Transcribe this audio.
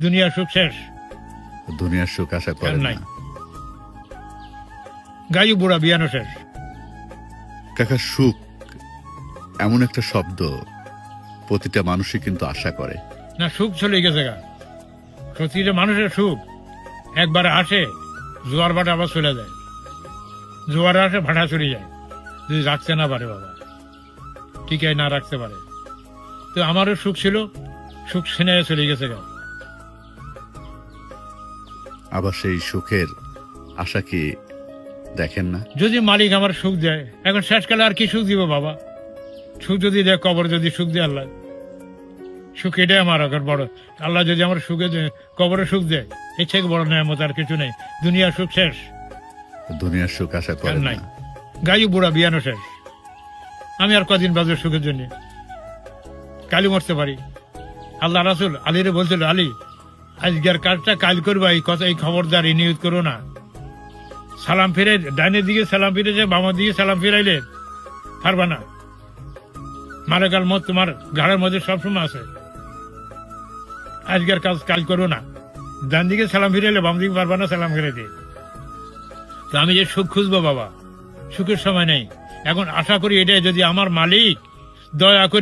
দুনিয়ার সুখ শেষ, দুনিয়ার সুখ আশা করেন নাই। না। গায়ু বুড়া বিয়ানো শেষ। কাকা, সুখ এমন একটা শব্দ প্রতিটা মানুষই কিন্তু আশা করে। না, সুখ চলে গেছে গা। প্রতিটা মানুষের সুখ একবারে আসে, জোয়ার ভাটা আবার চলে যায়। জোয়ার আসে, ভাটা চলে যায়, যদি রাখতে না পারে বাবা, টিকায় না রাখতে পারে। তো আমারও সুখ ছিল, সুখ সেনে চলে গেছে গা। আবার সেই সুখের আশা কি দেখেন না? যদি মালিক আমার সুখ দেয়, এখন শেষকালে আর কি সুখ দিব বাবা? সুখ যদি দেয়, কবর যদি সুখ দেয় আল্লাহ, সুখ এটাই আমার এখন বড়। আল্লাহ যদি আমার সুখে কবরে সুখ দেয়, এর থেকে বড় নেয়ামত আর কিছু নেই। দুনিয়ার সুখ শেষ, দুনিয়ার সুখ আশা করেন নাই। না। গায়ু বুড়া বিয়ানো শেষ। আমি আর কদিন বাজে সুখের জন্য? কালি মরতে পারি। আল্লাহ রাসুল আলীরে বলছিল, আলী আজকের কাজটা কাল করবা, এই কথা, এই খবরদার নিয়ত করো না। সালাম ফিরে, ডাইনের দিকে সালাম ফিরেছে, বামার দিকে সালাম ফিরাইলে পারবা না। মালেকাল মত তোমার ঘাড়ের মধ্যে সবসময় আছে। আজকের কাজ কাল করো না। ডান দিকে সালাম ফিরাইলে বাম দিকে পারবা না সালাম ফিরে দিয়ে। তো আমি যে সুখ খুঁজবো বাবা, সুখের সময় নেই। এখন আশা করি এটাই, যদি আমার মালিক দয়া করে